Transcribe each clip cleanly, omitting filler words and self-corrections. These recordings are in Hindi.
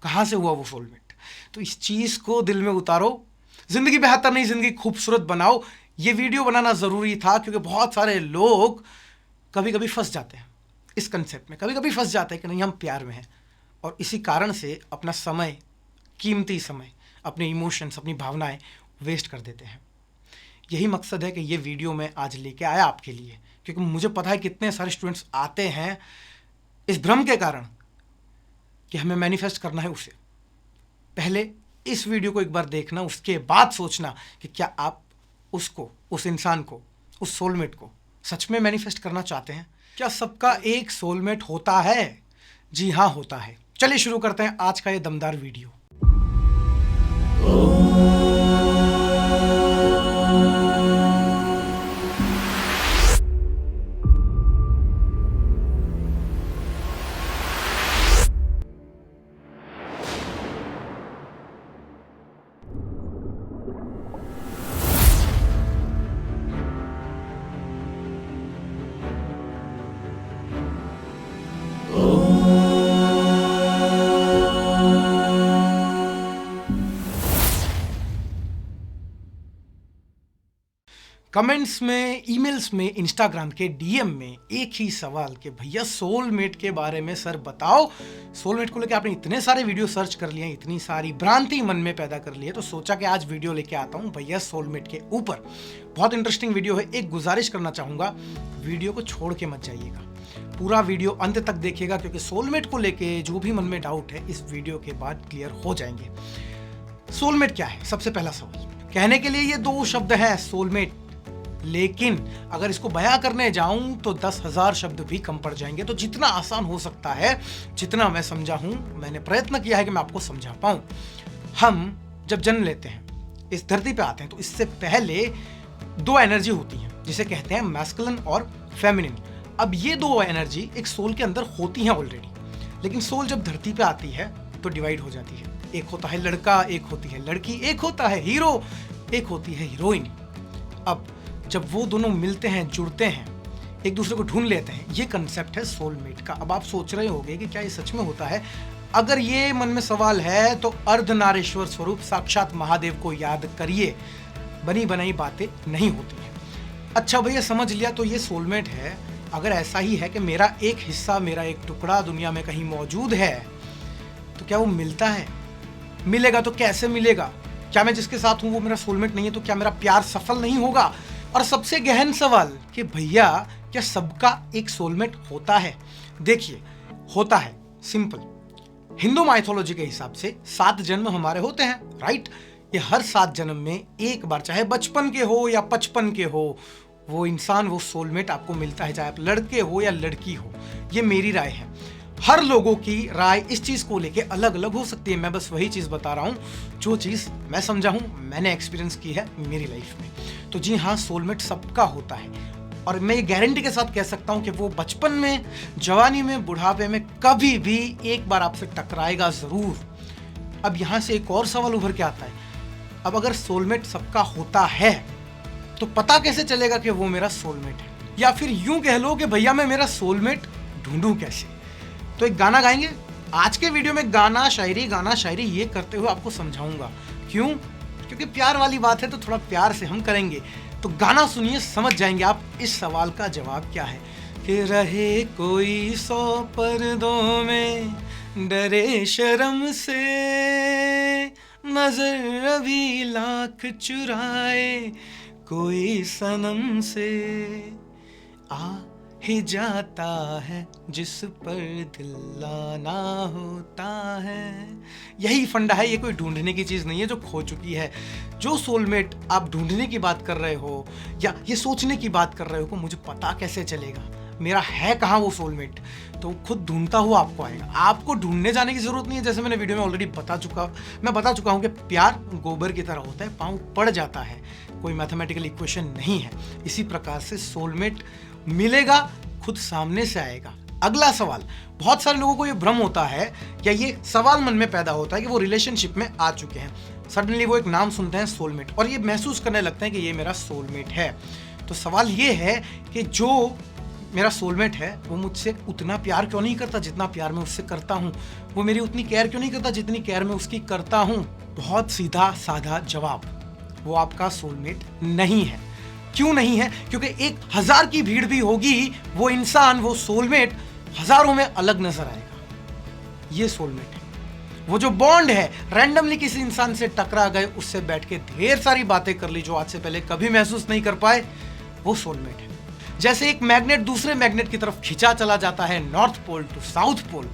कहाँ से हुआ वो सोलमेट। तो इस चीज़ को दिल में उतारो, ज़िंदगी बेहतर नहीं, ज़िंदगी खूबसूरत बनाओ। ये वीडियो बनाना ज़रूरी था क्योंकि बहुत सारे लोग कभी कभी फंस जाते हैं इस कंसेप्ट में, कभी कभी फंस जाते हैं कि नहीं हम प्यार में हैं, और इसी कारण से अपना समय, कीमती समय, अपने इमोशंस, अपनी भावनाएं वेस्ट कर देते हैं। यही मकसद है कि ये वीडियो मैं आज लेके आया आपके लिए, क्योंकि मुझे पता है कितने सारे स्टूडेंट्स आते हैं इस भ्रम के कारण कि हमें मैनिफेस्ट करना है उसे। पहले इस वीडियो को एक बार देखना, उसके बाद सोचना कि क्या आप उसको, उस इंसान को, उस सोलमेट को सच में मैनिफेस्ट करना चाहते हैं। क्या सबका एक सोलमेट होता है? जी हाँ, होता है। चलिए शुरू करते हैं आज का ये दमदार वीडियो। कमेंट्स में, ईमेल्स में, इंस्टाग्राम के डीएम में एक ही सवाल कि भैया सोलमेट के बारे में सर बताओ। सोलमेट को लेकर आपने इतने सारे वीडियो सर्च कर लिए, इतनी सारी भ्रांति मन में पैदा कर ली है, तो सोचा कि आज वीडियो लेके आता हूँ भैया सोलमेट के ऊपर। बहुत इंटरेस्टिंग वीडियो है। एक गुजारिश करना चाहूँगा, वीडियो को छोड़ के मत जाइएगा, पूरा वीडियो अंत तक देखिएगा, क्योंकि सोलमेट को लेके जो भी मन में डाउट है इस वीडियो के बाद क्लियर हो जाएंगे। सोलमेट क्या है? सबसे पहला सवाल, कहने के लिए ये दो शब्द हैं सोलमेट, लेकिन अगर इसको बयां करने जाऊं तो 10,000 शब्द भी कम पड़ जाएंगे। तो जितना आसान हो सकता है, जितना मैं समझा हूं, मैंने प्रयत्न किया है कि मैं आपको समझा पाऊं। हम जब जन्म लेते हैं, इस धरती पे आते हैं, तो इससे पहले दो एनर्जी होती हैं जिसे कहते हैं मैस्कुलिन और फेमिनिन। अब ये दो एनर्जी एक सोल के अंदर होती हैं ऑलरेडी, लेकिन सोल जब धरती पे आती है तो डिवाइड हो जाती है। एक होता है लड़का, एक होती है लड़की, एक होता है हीरो, एक होती है हीरोइन। अब जब वो दोनों मिलते हैं, जुड़ते हैं, एक दूसरे को ढूंढ लेते हैं, ये कंसेप्ट है सोलमेट का। अब आप सोच रहे होंगे कि क्या ये सच में होता है? अगर ये मन में सवाल है तो अर्धनारीश्वर स्वरूप साक्षात महादेव को याद करिए, बनी बनाई बातें नहीं होती हैं। अच्छा भैया समझ लिया, तो ये सोलमेट है। अगर ऐसा ही है कि मेरा एक हिस्सा, मेरा एक टुकड़ा दुनिया में कहीं मौजूद है, तो क्या वो मिलता है? मिलेगा तो कैसे मिलेगा? क्या मैं जिसके साथ हूं वो मेरा सोलमेट नहीं है तो क्या मेरा प्यार सफल नहीं होगा? और सबसे गहन सवाल कि भैया क्या सबका एक सोलमेट होता है? देखिए, होता है, सिंपल। हिंदू माइथोलॉजी के हिसाब से 7 जन्म हमारे होते हैं, राइट? ये हर 7 जन्म में एक बार, चाहे बचपन के हो या 55 के हो, वो इंसान, वो सोलमेट आपको मिलता है, चाहे आप लड़के हो या लड़की हो। ये मेरी राय है। हर लोगों की राय इस चीज को लेके अलग अलग हो सकती है। मैं बस वही चीज बता रहा हूं जो चीज मैं समझा हूं, मैंने एक्सपीरियंस की है मेरी लाइफ में। तो जी हाँ, सोलमेट सबका होता है, और मैं ये गारंटी के साथ कह सकता हूं कि वो बचपन में, जवानी में, बुढ़ापे में कभी भी एक बार आपसे टकराएगा जरूर। अब यहां से एक और सवाल उभर के आता है, अब अगर सोलमेट सबका होता है तो पता कैसे चलेगा कि वो मेरा सोलमेट है? या फिर यूं कह लो कि भैया मैं मेरा सोलमेट ढूंढूं कैसे? तो एक गाना गाएंगे आज के वीडियो में। गाना शायरी ये करते हुए आपको समझाऊंगा। क्यों? क्योंकि प्यार वाली बात है तो थोड़ा प्यार से हम करेंगे। तो गाना सुनिए, समझ जाएंगे आप इस सवाल का जवाब क्या है। कि रहे कोई 100 पर्दों में, डरे शर्म से, नजर अभी लाख चुराए, कोई सनम से आ ही जाता है जिस पर दिल लाना होता है। यही फंडा है। ये कोई ढूंढने की चीज़ नहीं है जो खो चुकी है। जो सोलमेट आप ढूंढने की बात कर रहे हो या ये सोचने की बात कर रहे हो कि मुझे पता कैसे चलेगा मेरा है कहाँ वो सोलमेट, तो खुद ढूंढता हुआ आपको आएगा। आपको ढूंढने जाने की जरूरत नहीं है। जैसे मैंने वीडियो में ऑलरेडी बता चुका हूँ कि प्यार गोबर की तरह होता है, पाँव पड़ जाता है, कोई मैथमेटिकल इक्वेशन नहीं है। इसी प्रकार से सोलमेट मिलेगा, खुद सामने से आएगा। अगला सवाल, बहुत सारे लोगों को ये भ्रम होता है, क्या ये सवाल मन में पैदा होता है कि वो रिलेशनशिप में आ चुके हैं, सडनली वो एक नाम सुनते हैं सोलमेट और ये महसूस करने लगते हैं कि ये मेरा सोलमेट है। तो सवाल ये है कि जो मेरा सोलमेट है वो मुझसे उतना प्यार क्यों नहीं करता जितना प्यार मैं उससे करता हूँ, वो मेरी उतनी केयर क्यों नहीं करता जितनी केयर मैं उसकी करता हूँ? बहुत सीधा साधा जवाब, वो आपका सोलमेट नहीं है। क्यों नहीं है? क्योंकि 1000 की भीड़ भी होगी, वो इंसान, वो सोलमेट हजारों में अलग नजर आएगा। ये सोलमेट है। वो जो बॉन्ड है, रैंडमली किसी इंसान से टकरा गए, उससे बैठ के ढेर सारी बातें कर ली जो आज से पहले कभी महसूस नहीं कर पाए, वो सोलमेट है। जैसे एक मैग्नेट दूसरे मैग्नेट की तरफ खिंचा चला जाता है, north pole to south pole,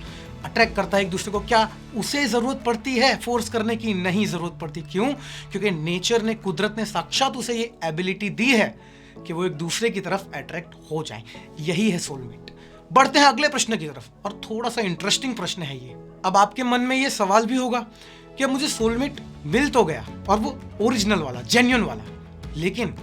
attract करता है एक दूसरे को, क्या उसे जरूरत पड़ती है फोर्स करने की? नहीं जरूरत पड़ती। क्यों? क्योंकि नेचर ने, कुदरत ने साक्षात उसे ये एबिलिटी दी है कि वो एक दूसरे की तरफ अट्रैक्ट हो जाए। यही है सोलमेट। बढ़ते हैं अगले प्रश्न की तरफ, और थोड़ा सा इंटरेस्टिंग प्रश्न है ये। अब आपके मन में ये सवाल भी होगा कि मुझे सोलमेट मिल तो गया, और वो ओरिजिनल वाला, जेन्युइन वाला, लेकिन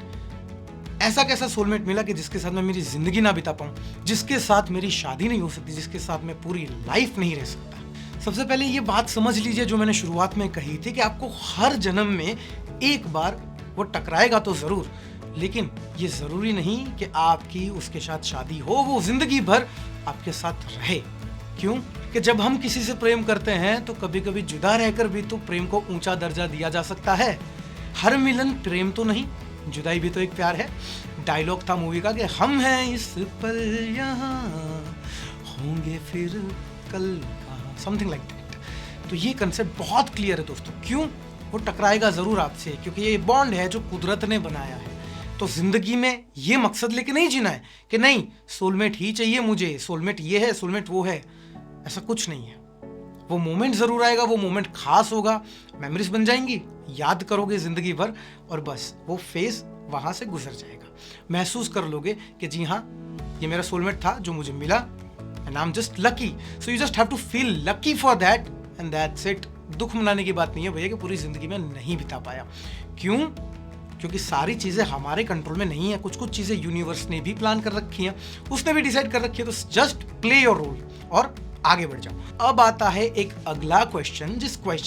ऐसा कैसा सोलमेट मिला कि जिसके साथ मैं मेरी जिंदगी ना बिता पाऊं, जिसके साथ मेरी शादी नहीं हो सकती, जिसके साथ मैं पूरी लाइफ नहीं रह सकता? सबसे पहले ये बात समझ लीजिए जो मैंने शुरुआत में कही थी कि आपको हर जन्म में एक बार वो टकराएगा तो जरूर, लेकिन ये जरूरी नहीं कि आपकी उसके साथ शादी हो, वो जिंदगी भर आपके साथ रहे। क्यों? कि जब हम किसी से प्रेम करते हैं तो कभी कभी जुदा रहकर भी तो प्रेम को ऊंचा दर्जा दिया जा सकता है। हर मिलन प्रेम तो नहीं, जुदाई भी तो एक प्यार है। डायलॉग था मूवी का कि हम हैं इस पल यहाँ, होंगे फिर कल कहाँ, समथिंग लाइक दैट। तो ये कंसेप्ट बहुत क्लियर है दोस्तों। क्यों? वो टकराएगा जरूर आपसे, क्योंकि ये बॉन्ड है जो कुदरत ने बनाया है। तो जिंदगी में ये मकसद लेके नहीं जीना है कि नहीं सोलमेट ही चाहिए मुझे, सोलमेट ये है, सोलमेट वो है, ऐसा कुछ नहीं है। वो मोमेंट जरूर आएगा, वो मोमेंट खास होगा, मेमोरीज बन जाएंगी, याद करोगे जिंदगी भर, और बस वो फेज वहां से गुजर जाएगा। महसूस कर लोगे कि जी हाँ, ये मेरा सोलमेट था जो मुझे मिला, and I am just lucky. So you just have to feel lucky for that, and that's it. दुख मनाने की बात नहीं है भैया कि पूरी जिंदगी में नहीं बिता पाया। क्यों? क्योंकि सारी चीजें हमारे कंट्रोल में नहीं है। कुछ कुछ चीजें यूनिवर्स ने भी प्लान कर रखी हैं, उसने भी डिसाइड कर रखी है। तो जस्ट प्ले योर रोल और आगे बढ़ जाओ। अब आता है एक अगला क्वेश्चन,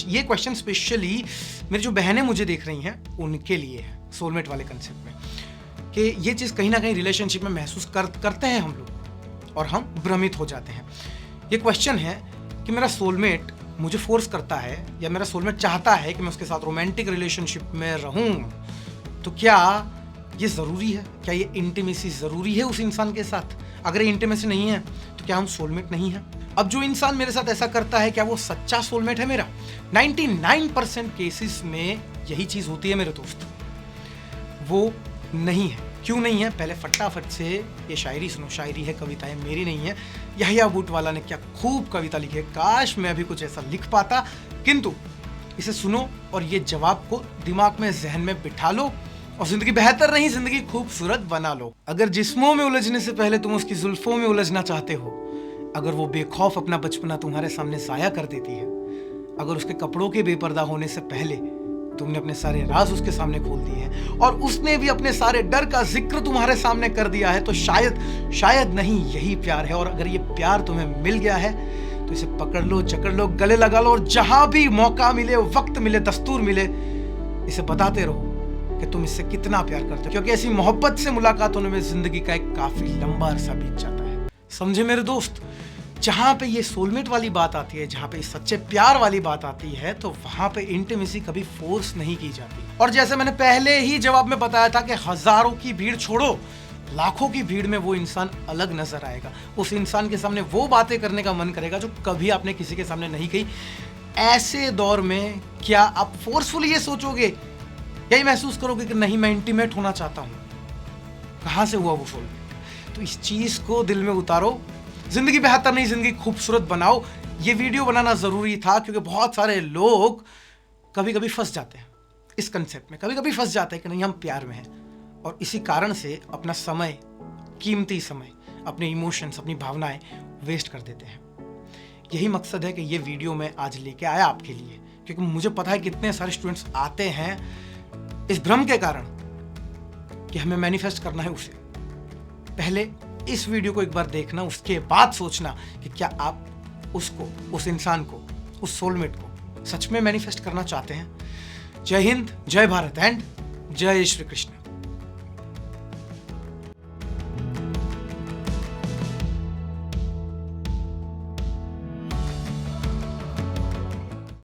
ये क्वेश्चन स्पेशली मेरी जो बहनें मुझे देख रही हैं उनके लिए है, सोलमेट वाले कंसेप्ट में, कि ये चीज कहीं ना कहीं रिलेशनशिप में महसूस करते हैं हम लोग, और हम भ्रमित हो जाते हैं। ये क्वेश्चन है कि मेरा सोलमेट मुझे फोर्स करता है, या मेरा सोलमेट चाहता है कि मैं उसके साथ रोमांटिक रिलेशनशिप में रहूं, तो क्या ये जरूरी है? क्या ये इंटीमेसी जरूरी है उस इंसान के साथ? अगर ये इंटीमेसी नहीं है तो क्या हम सोलमेट नहीं है? अब जो इंसान मेरे साथ ऐसा करता है, क्या वो सच्चा सोलमेट है मेरा? 99% केसेस में यही चीज होती है मेरे दोस्त, वो नहीं है। क्यों नहीं है? पहले फटाफट से ये शायरी सुनो। शायरी है, कविता है, मेरी नहीं है। यहिया बूटवाला ने क्या खूब कविता लिखी है, काश मैं भी कुछ ऐसा लिख पाता। किंतु इसे सुनो और ये जवाब को दिमाग में, जहन में बिठा लो, और जिंदगी बेहतर नहीं, जिंदगी खूबसूरत बना लो। अगर जिस्मों में उलझने से पहले तुम उसकी जुल्फों में उलझना चाहते हो, अगर वो बेखौफ अपना बचपना तुम्हारे सामने जाया कर देती है, अगर उसके कपड़ों के बेपर्दा होने से पहले तुमने अपने सारे राज उसके सामने खोल दिए हैं, और उसने भी अपने सारे डर का जिक्र तुम्हारे सामने कर दिया है, तो शायद नहीं यही प्यार है। और अगर ये प्यार तुम्हें मिल गया है तो इसे पकड़ लो, जकड़ लो, गले लगा लो, और जहां भी मौका मिले, वक्त मिले, दस्तूर मिले, इसे बताते रहो कि तुम इससे कितना प्यार करते हो। क्योंकि ऐसी मोहब्बत से मुलाकात होने में जिंदगी का एक काफी लंबा अरसा बीत जाता है। समझे मेरे दोस्त? जहां पे ये सोलमेट वाली बात आती है, जहां पे सच्चे प्यार वाली बात आती है, तो वहां पे इंटीमेसी कभी फोर्स नहीं की जाती। और जैसे मैंने पहले ही जवाब में बताया था कि हजारों की भीड़ छोड़ो, लाखों की भीड़ में वो इंसान अलग नजर आएगा। उस इंसान के सामने वो बातें करने का मन करेगा जो कभी आपने किसी के सामने नहीं कही। ऐसे दौर में क्या आप फोर्सफुली ये सोचोगे, यही महसूस करोगे कि नहीं, मैं इंटीमेट होना चाहता हूं? कहां से हुआ वो सोलमेट? तो इस चीज को दिल में उतारो। जिंदगी बेहतर नहीं, जिंदगी खूबसूरत बनाओ। ये वीडियो बनाना जरूरी था क्योंकि बहुत सारे लोग कभी कभी फंस जाते हैं इस कंसेप्ट में, कभी कभी फंस जाते हैं कि नहीं हम प्यार में हैं, और इसी कारण से अपना समय, कीमती समय, अपने इमोशंस, अपनी भावनाएं वेस्ट कर देते हैं। यही मकसद है कि ये वीडियो मैं आज लेके आया आपके लिए, क्योंकि मुझे पता है कितने सारे स्टूडेंट्स आते हैं इस भ्रम के कारण कि हमें मैनिफेस्ट करना है उसे। पहले इस वीडियो को एक बार देखना, उसके बाद सोचना कि क्या आप उसको, उस इंसान को, उस सोलमेट को सच में मैनिफेस्ट करना चाहते हैं। जय हिंद, जय भारत एंड जय श्री कृष्ण।